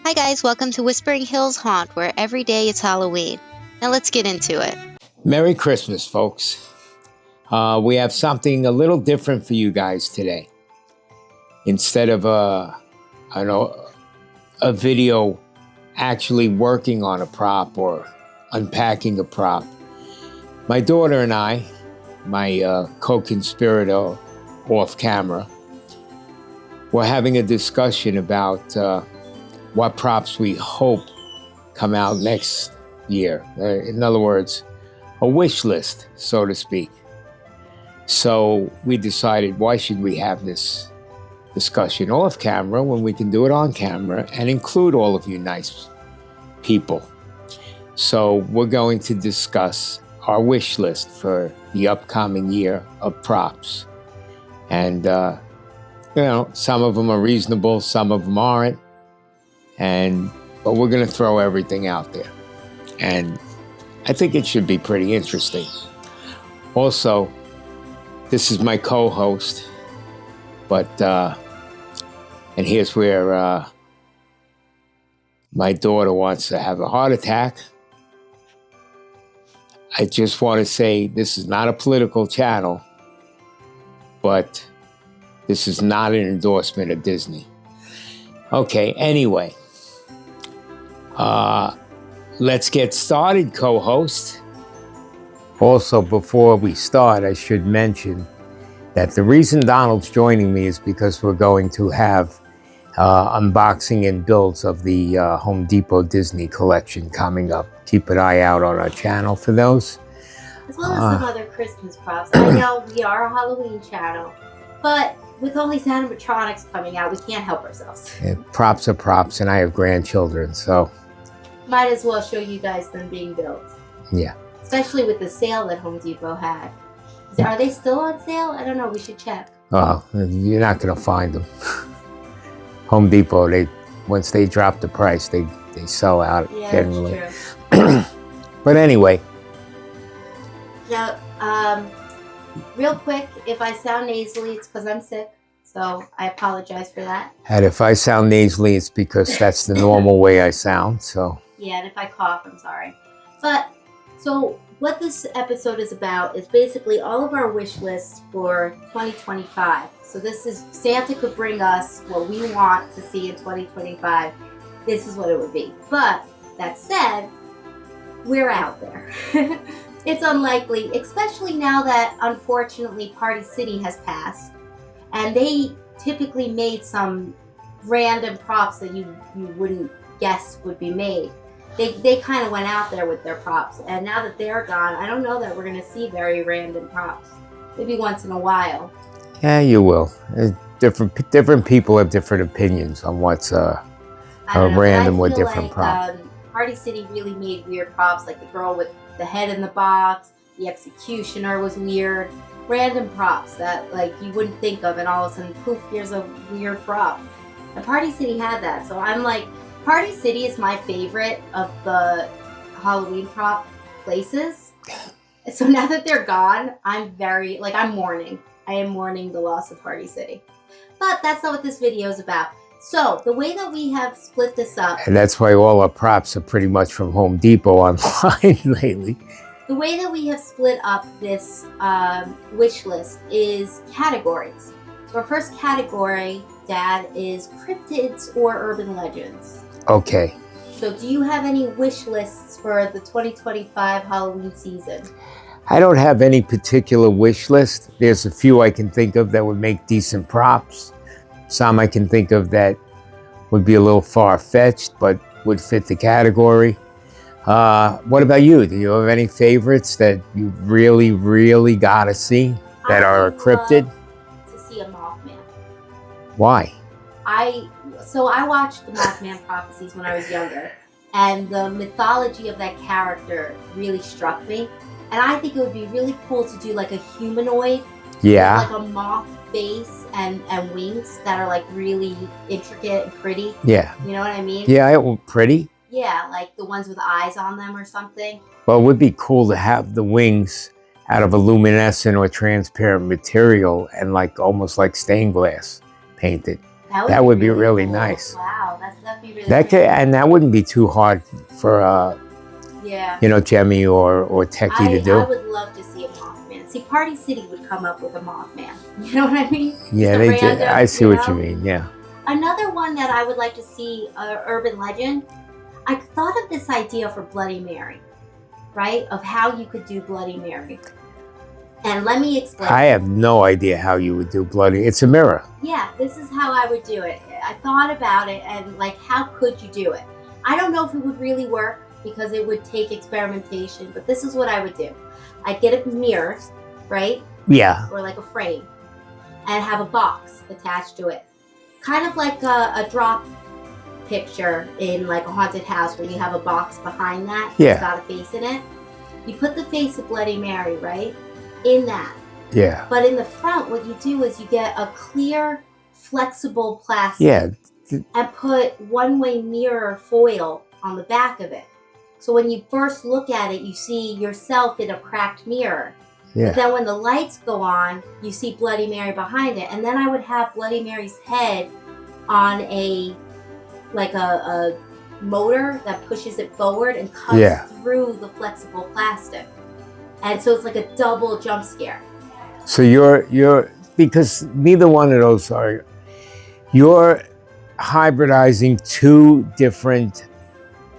Hi guys, welcome to Whispering Hills Haunt, where every day it's Halloween. Now let's get into it. Merry Christmas, folks. We have something a little different for you guys today. Instead of a video actually working on a prop or unpacking a prop, my daughter and I, my co-conspirator off camera, we're having a discussion about what props we hope come out next year. In other words, a wish list, so to speak. So we decided, why should we have this discussion off camera when we can do it on camera and include all of you nice people? So we're going to discuss our wish list for the upcoming year of props. And, some of them are reasonable, some of them aren't. But we're going to throw everything out there. And I think it should be pretty interesting. Also, this is my co-host, and here's where my daughter wants to have a heart attack. I just want to say this is not a political channel, but this is not an endorsement of Disney. Okay, anyway. Let's get started, co-host. Also, before we start, I should mention that the reason Donald's joining me is because we're going to have unboxing and builds of the Home Depot Disney collection coming up. Keep an eye out on our channel for those. As well as some other Christmas props. I know we are a Halloween channel, but with all these animatronics coming out, we can't help ourselves. Yeah, props are props, and I have grandchildren, so might as well show you guys them being built. Yeah. Especially with the sale that Home Depot had. Are they still on sale? I don't know. We should check. Oh, you're not going to find them. Home Depot, once they drop the price, they sell out. Yeah, generally. That's true. But anyway. Now, real quick, if I sound nasally, it's because I'm sick. So I apologize for that. And if I sound nasally, it's because that's the normal way I sound. So yeah, and if I cough, I'm sorry. But so what this episode is about is basically all of our wish lists for 2025. So this is Santa could bring us what we want to see in 2025. This is what it would be. But that said, we're out there. It's unlikely, especially now that unfortunately Party City has passed. And they typically made some random props that you wouldn't guess would be made. They kind of went out there with their props. And now that they're gone, I don't know that we're going to see very random props. Maybe once in a while. Yeah, you will. Different people have different opinions on what's random with different props. Party City really made weird props, like the girl with the head in the box, the executioner was weird. Random props that you wouldn't think of, and all of a sudden, poof, here's a weird prop. And Party City had that, so I'm like, Party City is my favorite of the Halloween prop places. So now that they're gone, I'm mourning. I am mourning the loss of Party City. But that's not what this video is about. So the way that we have split this up, and that's why all our props are pretty much from Home Depot online lately. The way that we have split up this wish list is categories. So our first category, Dad, is cryptids or urban legends. Okay. So do you have any wish lists for the 2025 Halloween season? I don't have any particular wish list. There's a few I can think of that would make decent props. Some I can think of that would be a little far-fetched, but would fit the category. What about you? Do you have any favorites that you really, really gotta see that are cryptid? To see a Mothman. Why? I watched the Mothman prophecies when I was younger, and the mythology of that character really struck me. And I think it would be really cool to do like a humanoid, yeah, with like a moth face and wings that are like really intricate and pretty. Yeah. You know what I mean? Yeah, pretty. Yeah, like the ones with eyes on them or something. Well, it would be cool to have the wings out of a luminescent or transparent material and almost like stained glass painted. That would be really cool. nice. Wow, that'd be really That could, and that wouldn't be too hard for yeah. Jemmy or Techie to do. I would love to see a Mothman. See, Party City would come up with a Mothman. You know what I mean? Yeah, they do. I see what you mean. Yeah. Another one that I would like to see, urban legend. I thought of this idea for Bloody Mary, right? Of how you could do Bloody Mary. And let me explain. I have no idea how you would do bloody. It's a mirror. Yeah, this is how I would do it. I thought about it and like, how could you do it? I don't know if it would really work because it would take experimentation, but this is what I would do. I'd get a mirror, right? Yeah. Or like a frame, and have a box attached to it. Kind of like a drop picture in like a haunted house where you have a box behind that. Yeah. It's got a face in it. You put the face of Bloody Mary, right? In that. Yeah. But in the front, what you do is you get a clear, flexible plastic. Yeah. And put one-way mirror foil on the back of it. So when you first look at it, you see yourself in a cracked mirror. Yeah. But then when the lights go on, you see Bloody Mary behind it. And then I would have Bloody Mary's head on a motor that pushes it forward and cuts through the flexible plastic. And so it's like a double jump scare. So you're because neither one of those are, you're hybridizing two different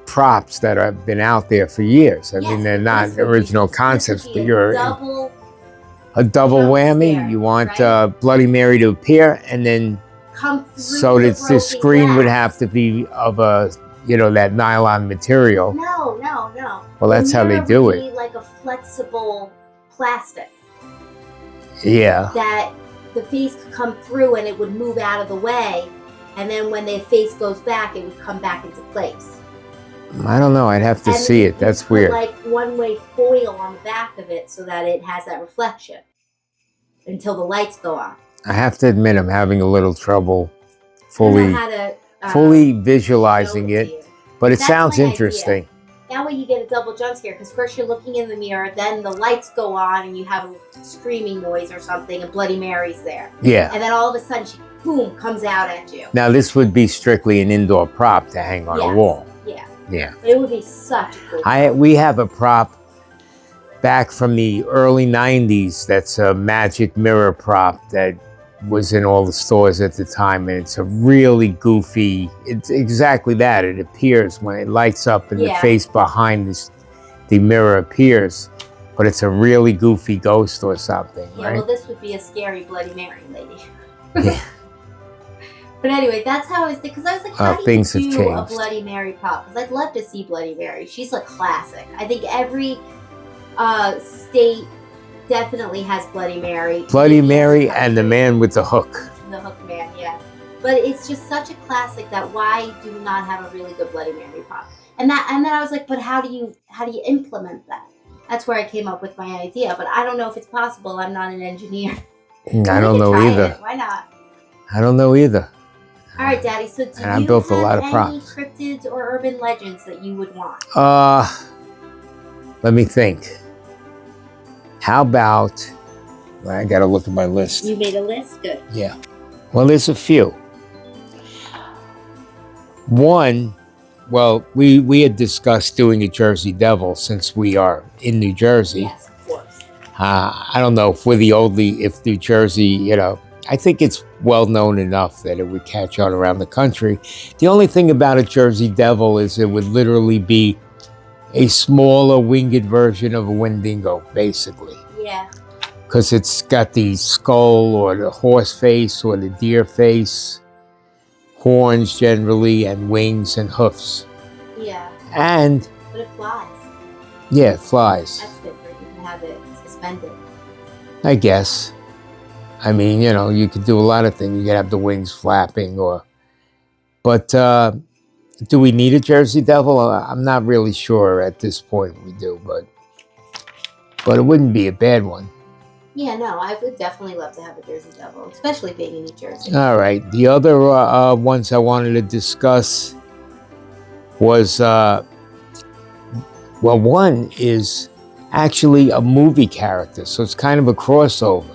props that have been out there for years. I mean, they're not original concepts, but you're a double whammy. Scare, you want right? Bloody Mary to appear, and then Come through so that the screen would have to be of a, that nylon material. No. Well, that's how they do it. Be like a flexible plastic. Yeah. That the face could come through and it would move out of the way, and then when the face goes back, it would come back into place. I don't know. I'd have to see it. That's weird. Like one-way foil on the back of it so that it has that reflection until the lights go on. I have to admit, I'm having a little trouble fully visualizing it, but it sounds interesting. Idea. That way you get a double jump scare, because first you're looking in the mirror, then the lights go on and you have a screaming noise or something, and Bloody Mary's there. Yeah. And then all of a sudden she, boom, comes out at you. Now this would be strictly an indoor prop to hang on a wall. Yeah. Yeah. It would be such a cool We have a prop back from the early 90s that's a magic mirror prop that was in all the stores at the time, and it's a really goofy, it's exactly that. It appears when it lights up and the face behind the mirror appears, but it's a really goofy ghost or something, Yeah, right? well, this would be a scary Bloody Mary lady. Yeah. But anyway, that's how I was thinking, because I was like, how do you things do have changed. a Bloody Mary prop? Because I'd love to see Bloody Mary. She's a classic. I think every state definitely has Bloody Mary. Bloody Mary and the man with the hook. The hook man, yeah. But it's just such a classic that why do we not have a really good Bloody Mary prop? And then I was like, but how do you implement that? That's where I came up with my idea. But I don't know if it's possible. I'm not an engineer. I don't know either. Why not? I don't know either. All right, Daddy. So do you have built a lot of any props. cryptids or urban legends that you would want? Let me think. How about, I got to look at my list. You made a list? Good. Yeah. Well, there's a few. One, well, we had discussed doing a Jersey Devil since we are in New Jersey. Yes, of course. I don't know if if New Jersey, I think it's well known enough that it would catch on around the country. The only thing about a Jersey Devil is it would literally be a smaller winged version of a Wendigo, basically. Yeah. Because it's got the skull or the horse face or the deer face, horns generally, and wings and hoofs. Yeah. And But it flies. yeah, it flies. That's different. You can have it suspended. I guess. I mean, you could do a lot of things. You could have the wings flapping but do we need a Jersey Devil? I'm not really sure at this point we do, but it wouldn't be a bad one. Yeah, no, I would definitely love to have a Jersey Devil, especially being in New Jersey. All right. The other ones I wanted to discuss was, one is actually a movie character, so it's kind of a crossover.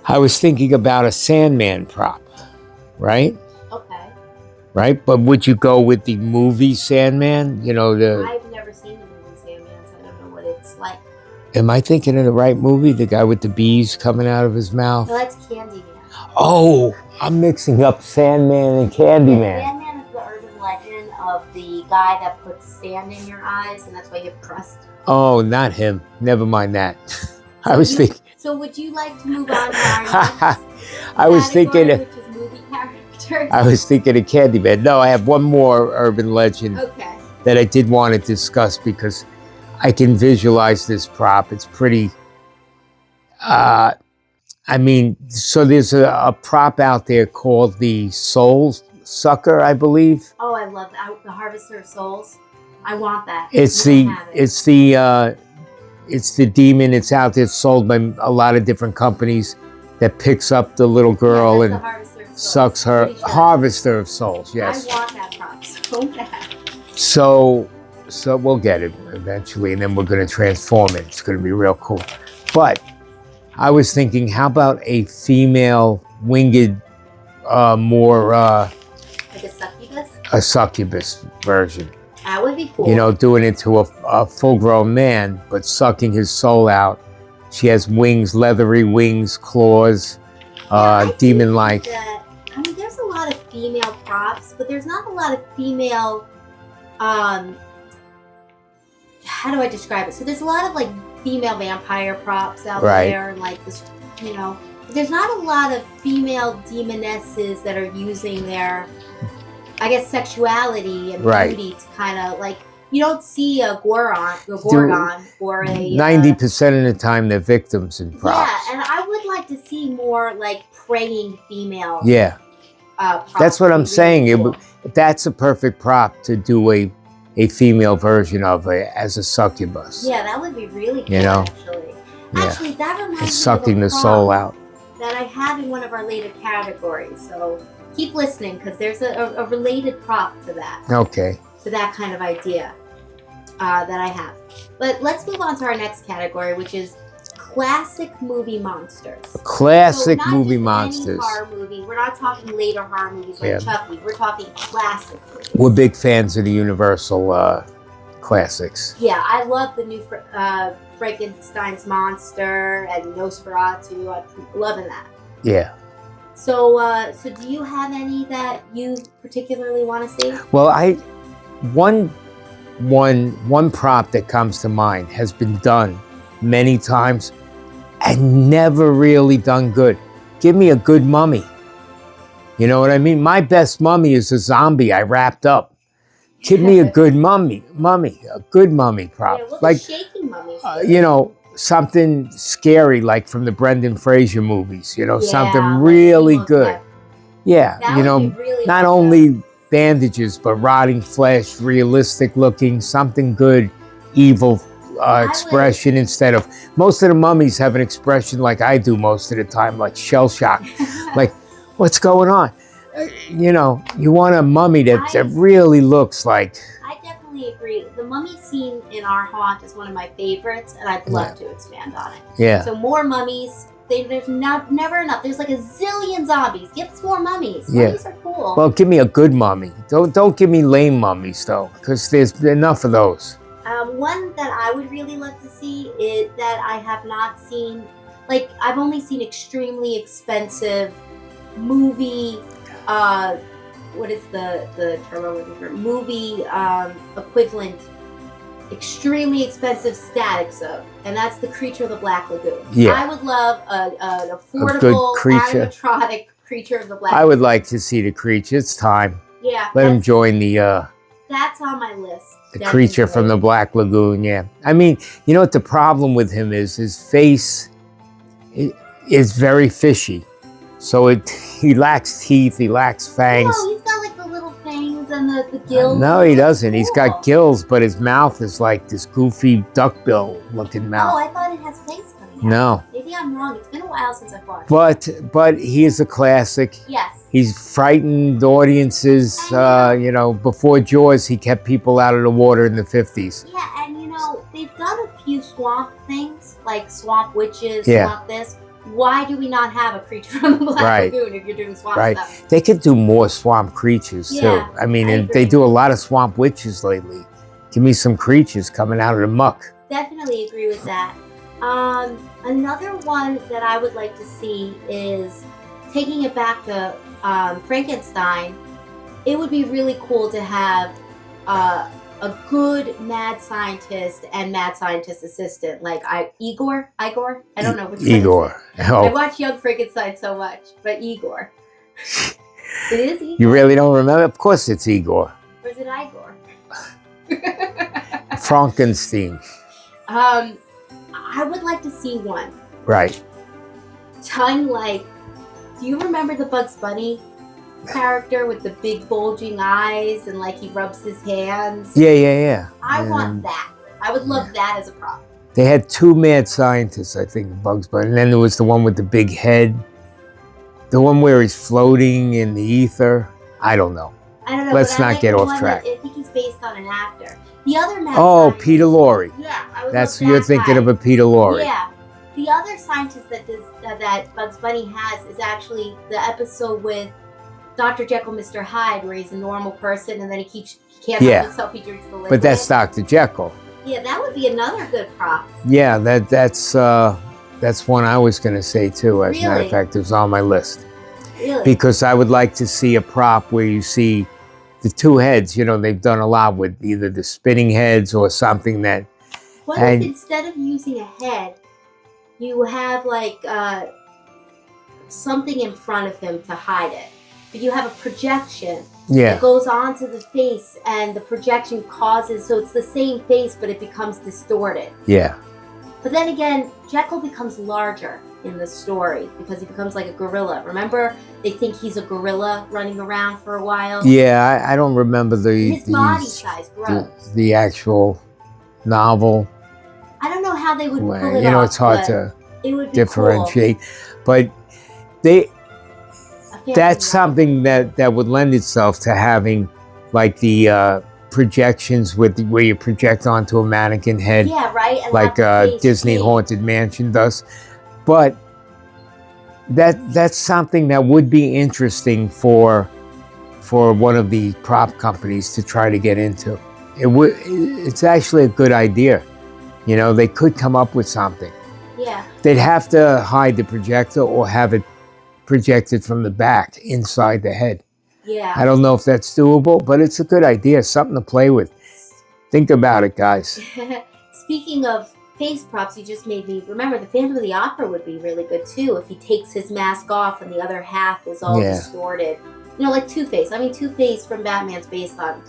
I was thinking about a Sandman prop, right? Okay. right? But would you go with the movie Sandman? You know, I've never seen the movie Sandman, so I don't know what it's like. am I thinking of the right movie? The guy with the bees coming out of his mouth? No, that's Candyman. Oh, I'm mixing up Sandman and Candyman. Sandman is the urban legend of the guy that puts sand in your eyes, and that's why you have crust. Oh, not him. Never mind that. I was thinking. So would you like to move on to our next I was thinking. category, which is movie characters? I was thinking of Candyman. No, I have one more urban legend Okay. that I did want to discuss because I can visualize this prop. It's pretty. I mean, so there's a prop out there called the Soul Sucker, I believe. Oh, I love that. The Harvester of Souls. I want that. It's We the don't have it. it's the demon. It's out there. It's sold by a lot of different companies that picks up the little girl Yeah, and that's the Harvester of Souls. sucks her. Pretty sure. Harvester of Souls. Yes. I want that prop so bad. So we'll get it eventually, and then we're going to transform it. It's going to be real cool. But I was thinking, how about a female winged, more Like a succubus. a succubus version? That would be cool. You know, doing it to a full-grown man, but sucking his soul out. She has wings, leathery wings, claws, I think demon-like. that- I mean, there's a lot of female props, but there's not a lot of female. How do I describe it? So there's a lot of like female vampire props out Right. there, and like this, you know. But there's not a lot of female demonesses that are using their, I guess, sexuality and Right. beauty to kind of like. You don't see a Gorgon or a 90% of the time, they're victims in props. Yeah, and I would like to see more like praying female. Yeah. Props. That's what I'm Would be saying. It cool. would- That's a perfect prop to do a female version of as a succubus. Yeah, that would be really cool. You know? Actually, Yeah. actually, that reminds me It's of sucking a the soul prop out. that I had in one of our later categories. So keep listening because there's a related prop to Okay. that kind of idea that I have. But let's move on to our next category, which is classic movie monsters. Classic So not movie just monsters. Any horror movie. We're not talking later horror movies like Yeah. Chucky. We're talking classic movies. We're big fans of the Universal classics. Yeah, I love the new Frankenstein's monster and Nosferatu. I'm loving that. Yeah. So, so do you have any that you particularly want to see? Well, one prop that comes to mind has been done many times and never really done good. Give me a good mummy. You know what I mean? My best mummy is a zombie I wrapped up. Give me a good mummy, a good mummy prop. Yeah, what Like, shaking mummies? you know, something scary like from the Brendan Fraser movies, you know, something like really Evil good. Dead. Yeah, That you would know, be really not awesome. only bandages, but rotting flesh, realistic looking, something good, evil expression instead of, most of the mummies have an expression like I do most of the time, like shell shock. Like, what's going on? You know, you want a mummy that really looks like. I definitely agree. The mummy scene in our haunt is one of my favorites, and I'd love to expand on it. Yeah. So more mummies. There's never enough. There's like a zillion zombies. Give us more mummies. Yeah. Mummies are cool. Well, give me a good mummy. Don't give me lame mummies though, because there's enough of those. One that I would really love to see is that I have not seen. Like I've only seen extremely expensive movie. What is the term I'm looking for? Movie equivalent. Extremely expensive statics of, and that's the Creature of the Black Lagoon. Yeah. I would love an good affordable creature. animatronic Creature of the Black. I would like to see the creature. It's time. Yeah, Let him that's- join the That's on my list. creature from the Black Lagoon. Yeah. I mean, you know what the problem with him is? His face is very fishy. So he lacks teeth. He lacks fangs. No, he's got like the little fangs and the gills. No, he doesn't. He's Cool. got gills, but his mouth is like this goofy duckbill looking Oh, mouth. I thought it has fangs coming out. No. Maybe I'm wrong. It's been a while since I've watched. But he is a classic. Yes. He's frightened audiences. You know, before Jaws, he kept people out of the water in the 50s. Yeah, and you know, they've done a few swamp things, like swamp witches, Yeah. swamp this. why do we not have a creature from the Black Right. Lagoon if you're doing swamp Right. stuff? They could do more swamp creatures too. Yeah, I mean, I and they agree. do a lot of swamp witches lately. Give me some creatures coming out of the muck. Definitely agree with that. Another one that I would like to see is taking it back to Frankenstein. It would be really cool to have a good mad scientist and mad scientist assistant, like Igor. I don't know which one. Igor. I Oh, watch Young Frankenstein so much, but Igor. It is Igor. you really don't remember? Of course it's Igor. Or is it Igor? Frankenstein. I would like to see one Right. done like. Do you remember the Bugs Bunny character with the big bulging eyes and like he rubs his hands? Yeah. I Yeah. want that. I would love that as a prop. They had two mad scientists, I think, in Bugs Bunny. And then there was the one with the big head. The one where he's floating in the ether. I don't know. I don't know. Let's but I not like get the off one track. That, I think he's based on an actor. The other mad Oh, scientist- Peter Lorre. Yeah, I would That's love you're that thinking guy. of a Peter Lorre. Yeah. The other scientist that that Bugs Bunny has is actually the episode with Dr. Jekyll, Mr. Hyde, where he's a normal person and then he can't Yeah. help himself. He drinks the liquid. But that's Dr. Jekyll. Yeah, that would be another good prop. Yeah, that's one I was going to say too. As a matter Really? of fact, it was on my list Really. because I would like to see a prop where you see the two heads. You know, they've done a lot with either the spinning heads or something that. What and- if instead of using a head, you have like something in front of him to hide it? But you have a projection Yeah, that goes onto the face, and the projection causes so it's the same face, but it becomes distorted. yeah, But then again, Jekyll becomes larger in the story because he becomes like a gorilla. Remember, they think he's a gorilla running around for a while. yeah. I don't remember His body size grows. the actual novel. I don't know how they would pull Well, it you know, off, it's hard but to it would be differentiate, but they. Cool. I can't That's think of something that would lend itself to having like the projections with where you project onto a mannequin head, it. Yeah, right. And like have the face Disney change. Haunted Mansion does. But that's something that would be interesting for one of the prop companies to try to get into. It's actually a good idea. You know, they could come up with something. Yeah, They'd have to hide the projector or have it projected from the back inside the head. yeah. I don't know if that's doable, but it's a good idea, something to play with. Think about it, guys. Speaking of face props, you just made me remember the Phantom of the Opera would be really good too if he takes his mask off and the other half is all Yeah. distorted. You know, like Two-Face. I mean, Two-Face from Batman's based on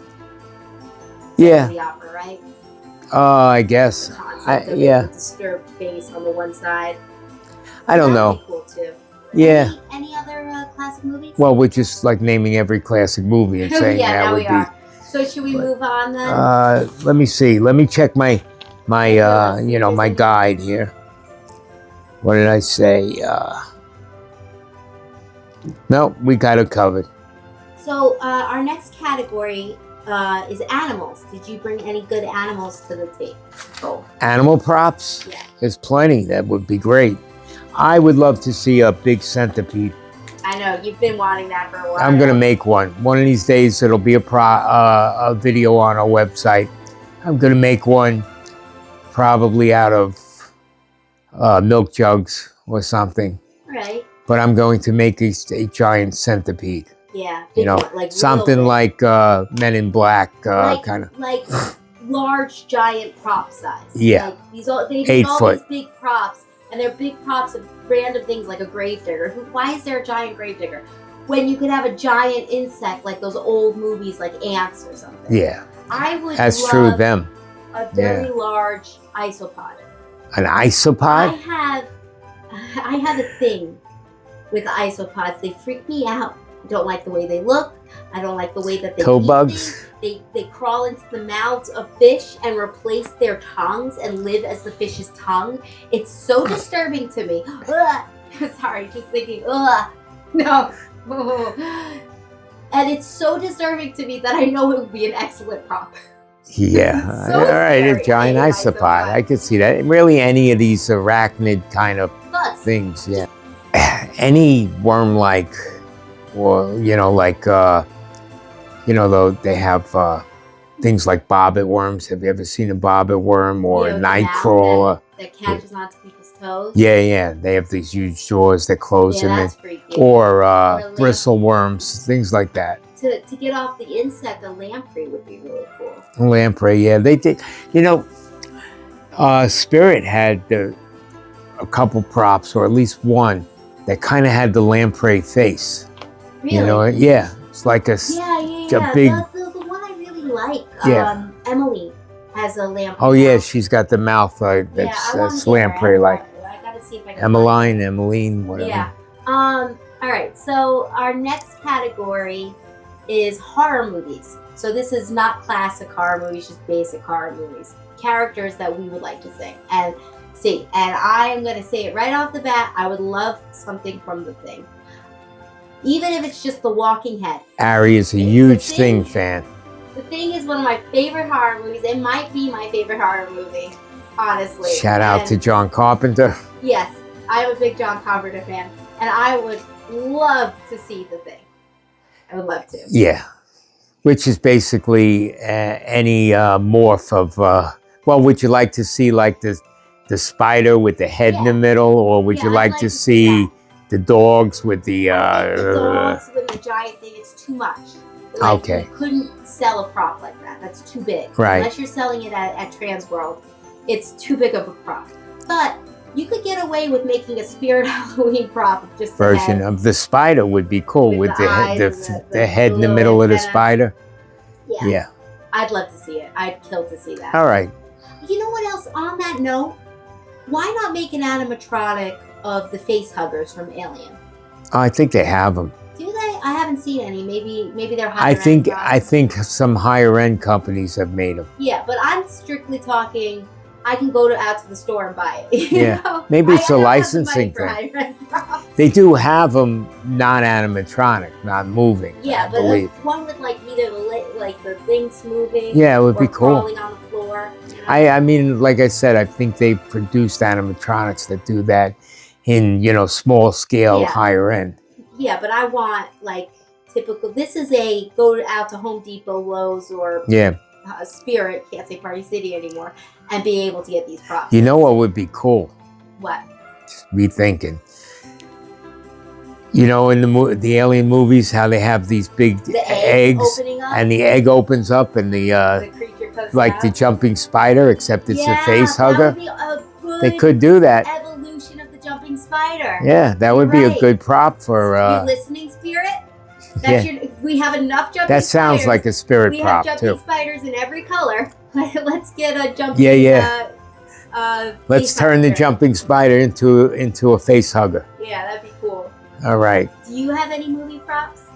Yeah, Phantom of the Opera, right? I guess. The concept of yeah. the disturbed face on the one side. I don't That know. would be cool too. Yeah. Any other classic movies? Well, we're just like naming every classic movie and saying yeah, that now would we be. are. So should we move on then? Let me see. Let me check my my guide here. What did I say? No, we got it covered. So our next category is animals. Did you bring any good animals to the table? Animal props? Yeah. There's plenty. That would be great. I would love to see a big centipede. I know you've been wanting that for a while. I'm gonna make one. One of these days, it'll be a video on our website. I'm gonna make one, probably out of milk jugs or something. Right. But I'm going to make a giant centipede. Yeah. You know, one, like real something big. like Men in Black, like, kind of. like large giant prop size. Yeah. Like they 8 make all foot. these big props, and they're big props of random things like a gravedigger. Why is there a giant gravedigger when you could have a giant insect like those old movies like ants or something? Yeah, I would. that's love true. Them. A very large isopod. An isopod? I have a thing with isopods. They freak me out. I don't like the way they look. I don't like the way that they Toe eat bugs? things. They crawl into the mouths of fish and replace their tongues and live as the fish's tongue. It's so disturbing to me. Ugh. Sorry, just thinking, ugh. No. And it's so disturbing to me that I know it would be an excellent prop. Yeah. So All right, scary. a giant I hate isopod. isopods. I could see that. Really, any of these arachnid kind of Bugs. things, yeah. Any worm-like, or, though they have things like bobbit worms. Have you ever seen a bobbit worm or a night crawler? That catches onto people's toes. Yeah. They have these huge jaws that close Yeah, in that's it. freaky. Or bristle worms, things like that. To get off the insect, a lamprey would be really cool. Lamprey, yeah, they did. Spirit had a couple props, or at least one, that kind of had the lamprey face. Really? Yeah, it's like a Yeah. big. The one I really like. Yeah. Emily has a lamprey. Oh yeah, mouth. she's got the mouth that's lamprey like. I gotta see if I can. Emmeline, whatever. Yeah. All right. So our next category is horror movies. So this is not classic horror movies, just basic horror movies. Characters that we would like to see. And I am going to say it right off the bat. I would love something from The Thing. Even if it's just The Walking Head. Ari is a huge Thing fan. The Thing is one of my favorite horror movies. It might be my favorite horror movie, honestly. Shout out to John Carpenter. Yes, I'm a big John Carpenter fan. And I would love to see The Thing. I would love to. Yeah. Which is basically any morph of, would you like to see like the spider with the head in the middle, or would you like to see the dogs with the... the dogs with the giant thing, it's too much. Okay. You couldn't sell a prop like that. That's too big. Right. Unless you're selling it at Transworld, it's too big of a prop. But you could get away with making a Spirit Halloween prop of just version of the spider would be cool with the head in the middle of the spider. Yeah. I'd love to see it. I'd kill to see that. All right. You know what else? On that note, why not make an animatronic of the face huggers from Alien? I think they have them. Do they? I haven't seen any. Maybe they're higher end. I think some higher end companies have made them. Yeah, but I'm strictly talking. I can go out to the store and buy it. Yeah, maybe it's a licensing thing. They do have them non-animatronic, not moving. Yeah, but one with like either the things moving. Yeah, it would be cool. Crawling on the floor. I mean, like I said, I think they produced animatronics that do that in small scale, higher end. Yeah, but I want like typical. This is a go out to Home Depot, Lowe's, or Spirit. Can't say Party City anymore, and be able to get these props. You know what would be cool? What? Just rethinking. In the Alien movies, how they have these big eggs, and the egg opens up, and the creature comes like out. The jumping spider, except it's a face hugger. That would be a good they could do that. Evolution of the jumping spider. Yeah, that would be a good prop for. You listening, Spirit? We have enough jumping. That sounds spiders. Like a Spirit prop too. We have jumping spiders in every color. Let's get a jumping. Let's turn the jumping spider into a face hugger. Yeah, that'd be cool. All right. Do you have any movie props?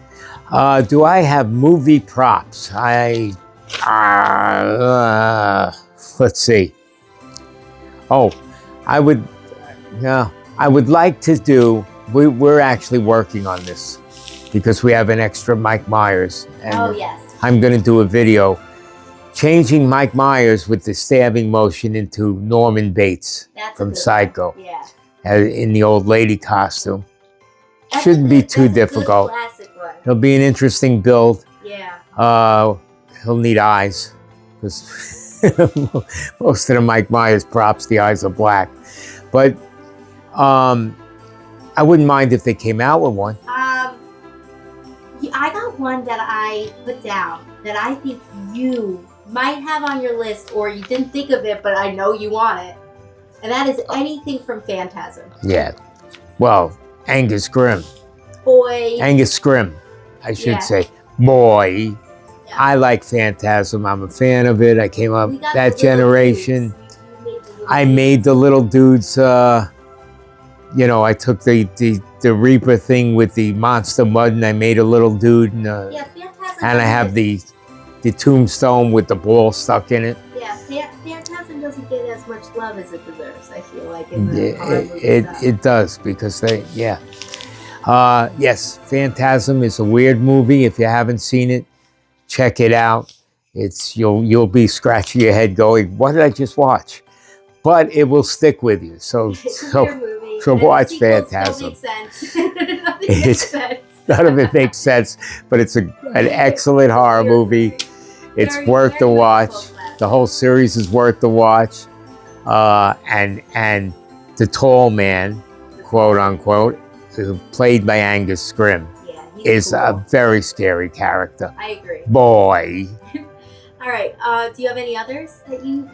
Do I have movie props? Let's see. Oh, I would like to do. We're actually working on this because we have an extra Mike Myers, and I'm going to do a video changing Mike Myers with the stabbing motion into Norman Bates from Psycho. Yeah. In the old lady costume. Shouldn't be too difficult. It'll be an interesting build. Yeah. He'll need eyes because most of the Mike Myers props, the eyes are black. But I wouldn't mind if they came out with one. I got one that I put down that I think you might have on your list, or you didn't think of it, but I know you want it. And that is anything from Phantasm. Yeah. Well, Angus Grimm. Boy. Angus Grimm, I should say. Boy. Yeah. I like Phantasm. I'm a fan of it. I came up that generation. I made the little dudes. I took the Reaper thing with the monster mud, and I made a little dude. And I have the tombstone with the ball stuck in it. Yeah, Phantasm doesn't get as much love as it deserves, I feel like. It does, because yes, Phantasm is a weird movie. If you haven't seen it, check it out. You'll be scratching your head going, what did I just watch? But it will stick with you. So it's a weird movie. to And the watch sequels don't Phantasm. make sense. Nothing makes sense. None of it makes sense, but it's an excellent horror movie. It's Very, worth very the much a watch. cult classic. The whole series is worth the watch. And the tall man, quote unquote, played by Angus Scrimm, Yeah, he's is cool. a very scary character. I agree. Boy. All right. Do you have any others that you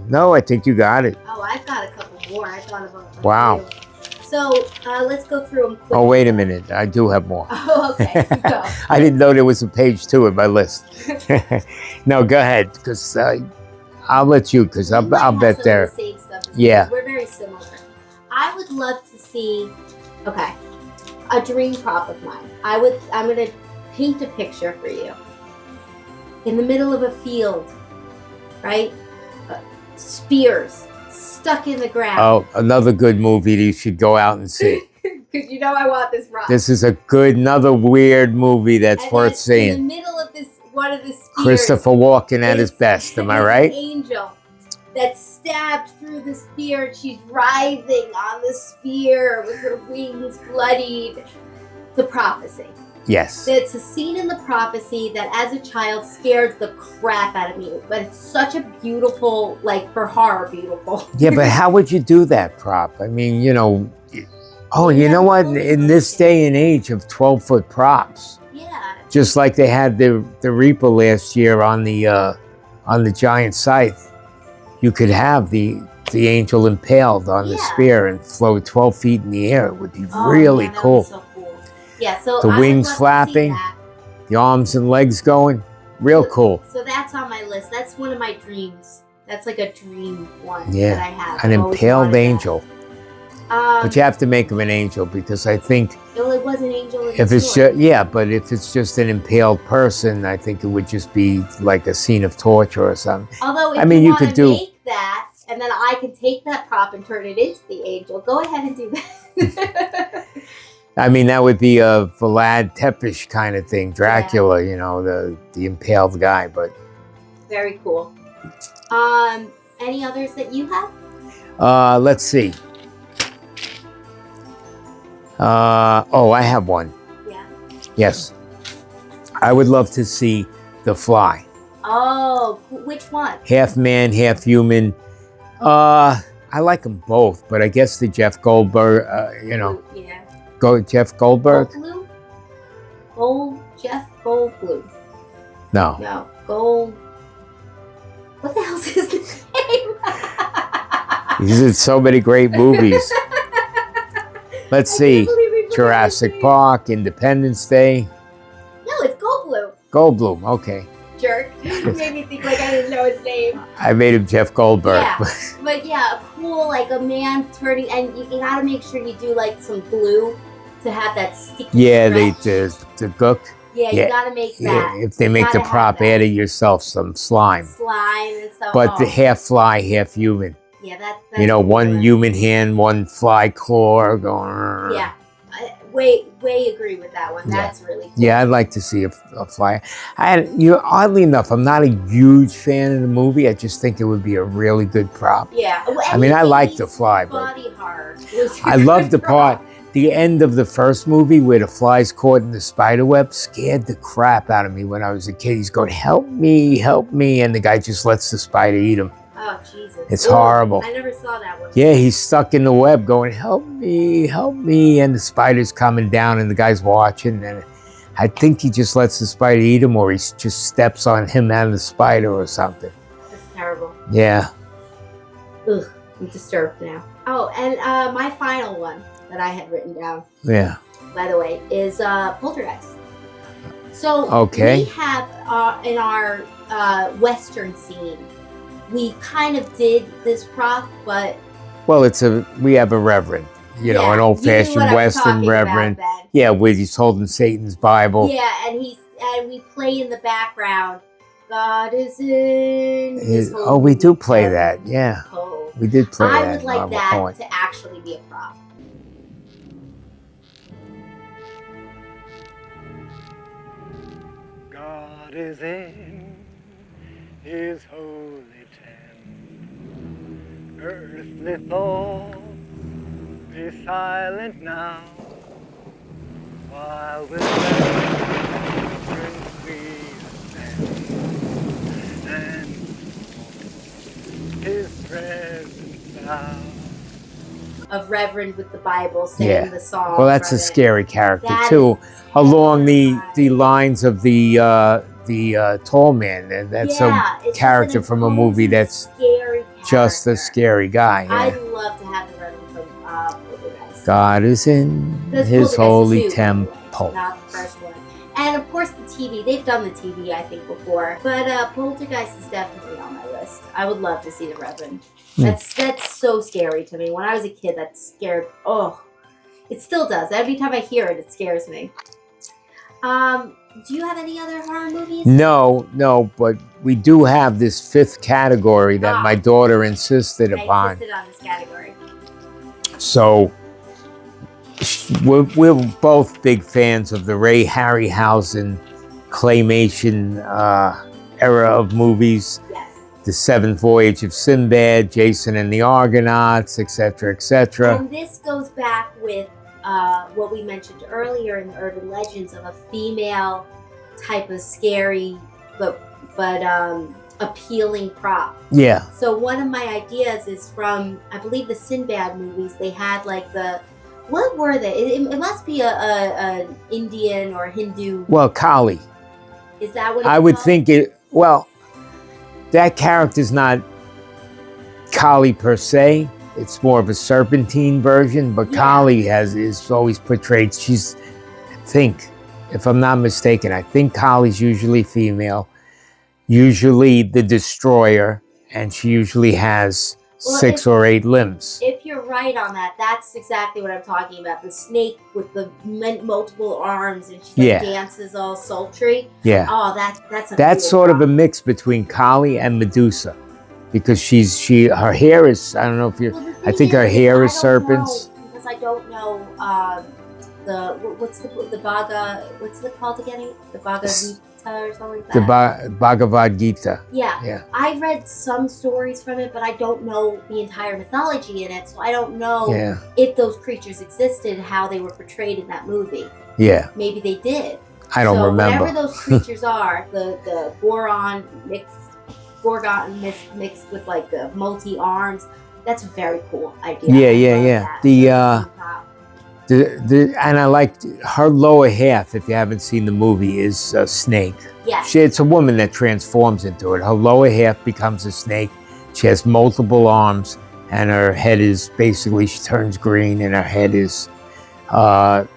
No, I think you got it. Oh, I've got a couple more. I thought of a Wow. few. So let's go through them quickly. Oh, wait a minute. I do have more. Oh, okay. You go. I didn't know there was a page 2 in my list. No, go ahead, because I'll let you, because We might I'll have bet some there. of the same stuff as Yeah. you. We're very similar. I would love to see, okay, a dream prop of mine. I'm going to paint a picture for you. In the middle of a field, right? Spears stuck in the ground. Oh, another good movie that you should go out and see. Because you know I want this rock. This is another weird movie that's And worth then in seeing. the middle of this, one of the spears. Christopher Walken at his is- best, am I is right? An angel that's stabbed through the spear, and she's writhing on the spear with her wings bloodied. The prophecy. Yes. It's a scene in the prophecy that, as a child, scared the crap out of me. But it's such a beautiful, like for horror, beautiful. Yeah, but how would you do that prop? I mean, you know. Oh, you know what? In this day and age of 12-foot props, Yeah. just like they had the Reaper last year on the giant scythe, you could have the angel impaled on the Yeah. spear and float 12 feet in the air. It would be Oh, really man, that cool. would be so cool. Yeah. So The I would wings love to see flapping. that. The arms and legs going, real cool. So that's on my list. That's one of my dreams. That's like a dream one Yeah, that I have. An I've always impaled wanted that. angel. But you have to make him an angel, because I think Well, it was an angel in if the it's story. but if it's just an impaled person, I think it would just be like a scene of torture or something. Although, if I mean, you you want could to do- make that, and then I can take that prop and turn it into the angel, go ahead and do that. I mean, that would be a Vlad Tepes kind of thing, Dracula, you know, the impaled guy. But Very cool. Any others that you have? let's see. I have one. Yeah. Yes, I would love to see The Fly. Oh, which one? Half man, half human. I like them both, but I guess the Jeff Goldberg, Yeah. Jeff Goldberg? Jeff Goldblum. No. No, Gold. What the hell's his name? He's in so many great movies. Let's see. I can't believe we forgot his Jurassic name. Park, Independence Day. No, it's Goldblum. Goldblum, okay. Jerk. You made me think like I didn't know his name. I made him Jeff Goldberg. Yeah. But yeah, cool, like a man turning, and you gotta make sure you do like some glue to have that sticky Yeah, stretch. the gook. Yeah, yeah, you gotta make Yeah, that. if they You make the gotta have prop, that. add it yourself some slime. Slime and stuff. But Oh, the half fly, half human. yeah, that's You know, one cool. human hand, one fly claw going. Yeah, I way agree with that one. Yeah. That's really cool. Yeah, I'd like to see a fly. Oddly enough, I'm not a huge fan of the movie. I just think it would be a really good prop. Yeah. Well, I mean, I like anything The Fly, but body horror. was a I love good the part, prop. the end of the first movie where the fly's caught in the spider web scared the crap out of me when I was a kid. He's going, help me, and the guy just lets the spider eat him. Oh Jesus! It's Ooh, horrible. I never saw that one. Yeah, he's stuck in the web going, help me, and the spider's coming down and the guy's watching, and I think he just lets the spider eat him, or he just steps on him and the spider or something. That's terrible. Yeah. Ugh, I'm disturbed now. Oh, and my final one that I had written down, Yeah. by the way, is Poltergeist. So Okay. we have in our Western scene, we kind of did this prop, but Well, we have a reverend, an yeah, you knew old-fashioned what I'm Western talking about reverend. then. Yeah, where he's holding Satan's Bible. Yeah, and we play in the background. God is in his Oh, we do play holy that. Yeah, temple. we did play I that. would like on that Point. to actually be a prop. God is in his holy temple. Earthly thoughts be silent now, while with reverence we ascend, and His presence bow. Of Reverend with the Bible saying Yeah. the song. Well, that's from a it. scary character That too, is along the terrifying. lines of the tall man. And that's Yeah, a it's character just an from a movie imposing, that's scary just a character. scary guy. I'd Yeah. love to have the Reverend from Poltergeist. God is in There's His Poltergeist holy 2, by the way, temple. not the first one. And of course the TV. They've done the TV, I think, before. But Poltergeist is definitely on my list. I would love to see the Reverend. That's so scary to me. When I was a kid, that scared. Oh, it still does. Every time I hear it, it scares me. Do you have any other horror movies? No, but we do have this fifth category that my daughter insisted I upon. insisted on this category. So we're both big fans of the Ray Harryhausen claymation era of movies. Yes. The Seventh Voyage of Sinbad, Jason and the Argonauts, etc., etc. And this goes back with what we mentioned earlier in the urban legends of a female type of scary but appealing prop. Yeah, So one of my ideas is from, I believe, the Sinbad movies. They had like what were they? It must be an Indian or Hindu. well, Kali. Is that what it's I would called? think it, well, that character's not Kali per se. It's more of a serpentine version, but Yeah. Kali is always portrayed, she's, I think, if I'm not mistaken, I think Kali's usually female, usually the destroyer, and she usually has Well, 6 or 8 limbs. If you're right on that, that's exactly what I'm talking about. The snake with the multiple arms and she Yeah. dances all sultry. Yeah. Oh, that's a That's cool sort of a prop. mix between Kali and Medusa, because her hair is, I don't know if you're, Well, the I thing think her hair I is don't serpents. know, because I don't know what's it called again? The Bhagavad Gita or something like The that. Bhagavad Gita. Yeah. Yeah. I read some stories from it, but I don't know the entire mythology in it, so I don't know Yeah. if those creatures existed, how they were portrayed in that movie. Yeah. Maybe they did. I don't so remember. whatever those creatures are, the Gorgon mixed with like the multi arms, that's a very cool idea. Yeah, I yeah, love yeah. that. The, That's a cool prop. And I liked her lower half, if you haven't seen the movie, is a snake. Yes. It's a woman that transforms into it. Her lower half becomes a snake. She has multiple arms, and her head is basically, she turns green, and her head is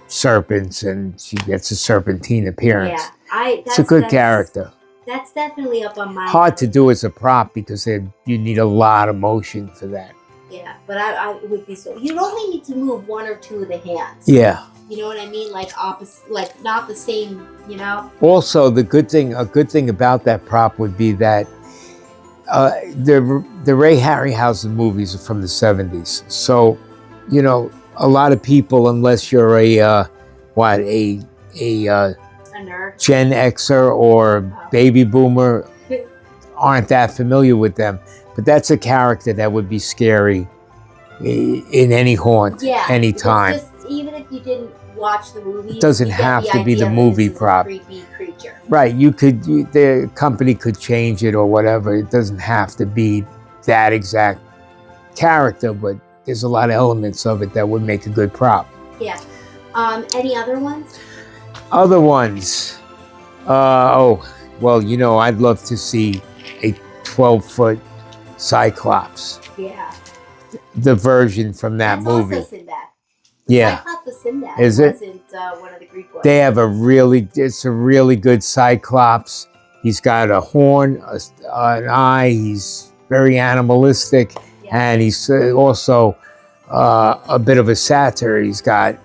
serpents, and she gets a serpentine appearance. Yeah, It's a good character. That's definitely up on my Hard to do as a prop because you need a lot of motion for that. Yeah, but I would be so. You'd only need to move one or two of the hands. Yeah. You know what I mean? Like opposite, like not the same. You know. Also, a good thing about that prop would be that the Ray Harryhausen movies are from the 70s. So, you know, a lot of people, unless you're a A nerd. Gen Xer or baby boomer, aren't that familiar with them. But that's a character that would be scary in any haunt, Yeah. anytime. It's just, even if you didn't watch the movie, It doesn't you get have to be the idea that movie this is prop. A creepy creature. Right, the company could change it or whatever. It doesn't have to be that exact character, but there's a lot of elements of it that would make a good prop. Yeah. Any other ones? Other ones, well, you know, I'd love to see a 12-foot Cyclops, Yeah. the version from that That's movie. Also Sinbad. Yeah, Cyclops was Sinbad. Is it? Wasn't one of the Greek ones. they have it's a really good Cyclops. He's got a horn, an eye. He's very animalistic, Yeah. and he's also a bit of a satyr. He's got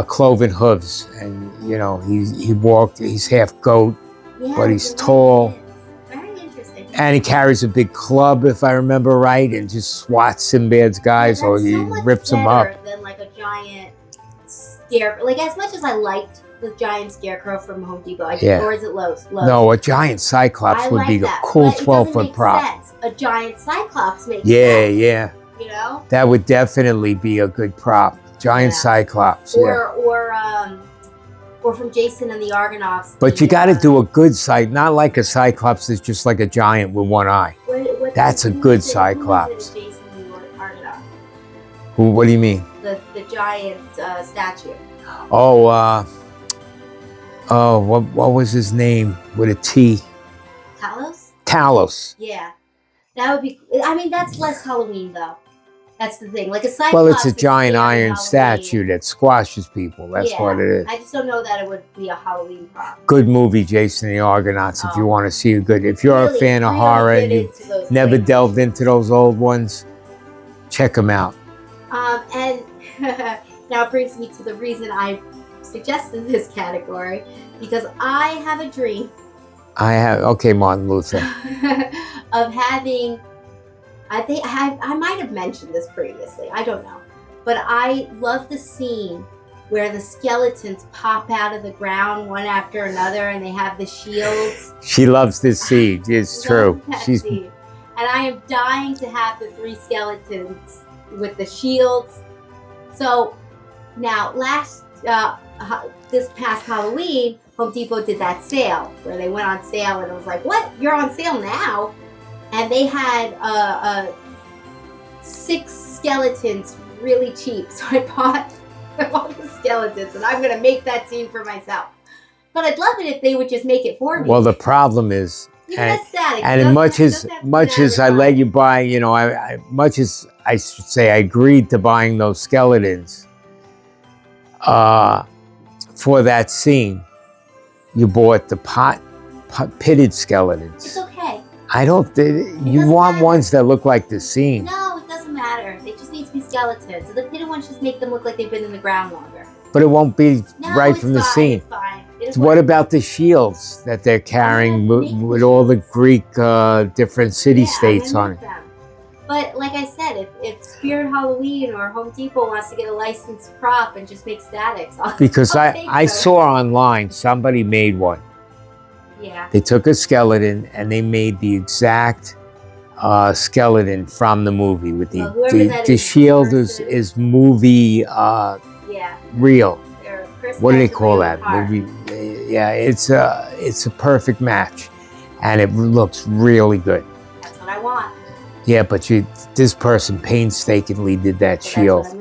cloven hooves, and you know he's half goat, Yeah, but he's you're right, tall. it is. Very interesting. and he carries a big club, if I remember right, and just swats Sinbad's guys, Yeah, or that's he so much rips them up. better than like a giant scare. Like as much as I liked the giant scarecrow from Home Depot. Yeah. Or is it Lowe's? Lowe's. No, a giant Cyclops I would like be a that, cool but it 12-foot doesn't make prop. sense. A giant Cyclops makes Yeah, sense. yeah. You know? That would definitely be a good prop. Giant Yeah. Cyclops, yeah. Or from Jason and the Argonauts. But you got to do a good not like a Cyclops that's just like a giant with one eye. That's a good Cyclops. Who is it in Jason and the Argonauts? What do you mean? The giant statue. What was his name with a T? Talos? Talos. Yeah. That would be, I mean, that's less Halloween though. That's the thing. Like a Cyclops. Well, it's a is giant scary iron Halloween. statue that squashes people. That's Yeah. what it is. I just don't know that it would be a Halloween prop. Good movie, Jason and the Argonauts, if you Oh. want to see a good. If you're a fan of horror and you never delved into those old ones, check them out. And now it brings me to the reason I suggested this category, because I have a dream Okay, Martin Luther. of having, I think I might have mentioned this previously, I don't know, but I love the scene where the skeletons pop out of the ground one after another and they have the shields. She loves this scene. It's true. Love that She's scene. And I am dying to have the 3 skeletons with the shields. So now this past Halloween, Home Depot did that sale where they went on sale, and it was like, what? You're on sale now? And they had 6 skeletons really cheap. So I bought all the skeletons, and I'm going to make that scene for myself. But I'd love it if they would just make it for me. well. The problem is, Even aesthetic. and It as much doesn't have to be as I let you buy, you know, much as I should say I agreed to buying those skeletons for that scene, you bought the pitted skeletons. It's okay. I don't. You doesn't want matter. ones that look like the scene. No, it doesn't matter. They just need to be skeletons. So the pitted ones just make them look like they've been in the ground longer. But it won't be No, right it's from the fine, scene. It's fine. It'll What work. about the shields that they're carrying gonna make with the all the shields. Greek different city Yeah, states I'm on gonna it? make them. But like I said, if Spirit Halloween or Home Depot wants to get a licensed prop and just make statics, Because I'll take I those. saw online somebody made one. Yeah. They took a skeleton and they made the exact skeleton from the movie with Well, whoever that the is, shield person. is movie Yeah. real. Or Chris What do they has a call real that heart. movie? Yeah, it's a perfect match, and it looks really good. That's what I want. Yeah, but this person painstakingly did that So shield. that's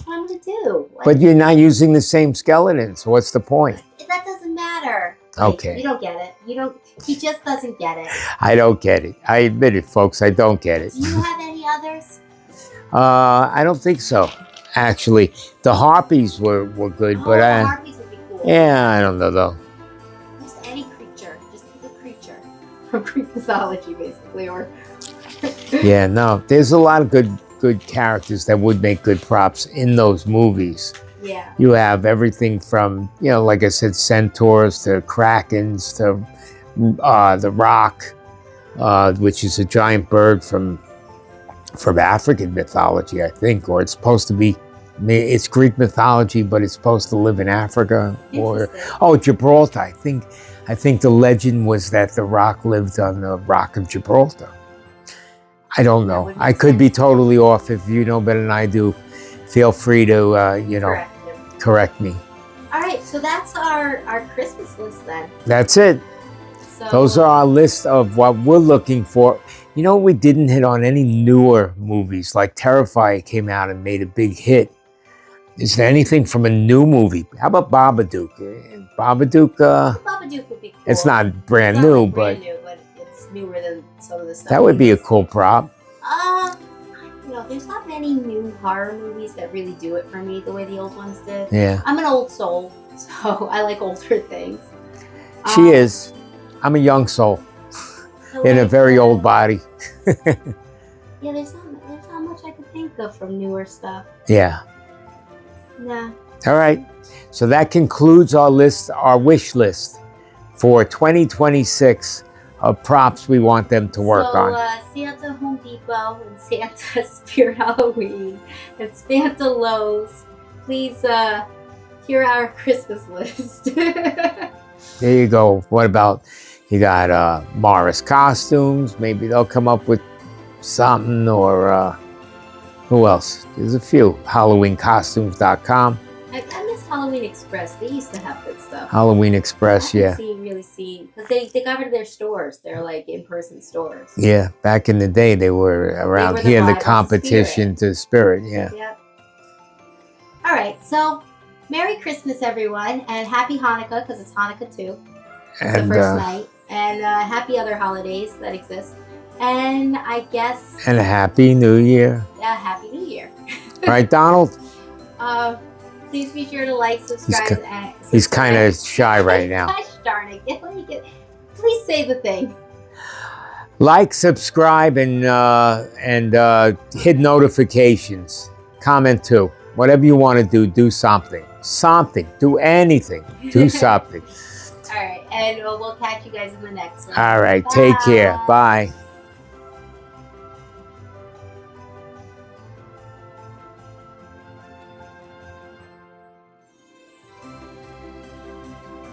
what I'm gonna do. Like, But you're not using the same skeleton, so what's the point? that doesn't matter. Like, Okay. You don't get it. You don't. He just doesn't get it. I don't get it. I admit it, folks. I don't get it. Do you have any others? I don't think so. Actually, the harpies were good, Oh, but the harpies would be cool. yeah, I don't know though. Just any creature. Just pick a creature from Greek mythology, basically, or. Yeah, no. There's a lot of good characters that would make good props in those movies. Yeah. You have everything from, you know, like I said, centaurs to krakens to the rock, which is a giant bird from African mythology, I think, or it's supposed to be. It's Greek mythology, but it's supposed to live in Africa. Or Interesting. Gibraltar. I think the legend was that the rock lived on the Rock of Gibraltar. I don't That know. would I make could be sense. totally off. If you know better than I do, feel free to Correct. correct me. All right, so that's our Christmas list then. That's it. So Those are our list of what we're looking for. You know, we didn't hit on any newer movies, like Terrifier came out and made a big hit. Is there anything from a new movie? How about Babadook? Babadook, Babadook would be cool. it's not brand It's not, new, like, but brand new, but it's newer than some of the stuff. that would be a we- cool prop. There's not many new horror movies that really do it for me the way the old ones did. Yeah, I'm an old soul, so I like older things. she is. I'm a young soul I in a like, very old body. Yeah, there's not much I could think of from newer stuff. Yeah. Nah. All right. So that concludes our list, our wish list for 2026 of props we want them to work on. Santa Home Depot and Santa Spirit Halloween and Santa Lowe's. Please hear our Christmas list. There you go. What about, you got Morris Costumes. Maybe they'll come up with something, or who else? There's a few. HalloweenCostumes.com. I miss Halloween Express. They used to have good stuff. Halloween Express, yeah. Really see, because they got rid of their stores. They're like in-person stores. Yeah, back in the day, they were around were the here, the rival to competition to Spirit, yeah. Yep. All right, so Merry Christmas, everyone, and Happy Hanukkah, because it's Hanukkah too. It's the And, first night. And happy other holidays that exist. And I guess, and a Happy New Year. Happy New Year. Right, Donald? Please be sure to like, subscribe, and He's kind of shy right now. Gosh darn it. Please say the thing. Like, subscribe, and hit notifications. Comment too. Whatever you want to do something. Something. Do anything. Do something. All right, and we'll catch you guys in the next one. All right. Take care. Bye.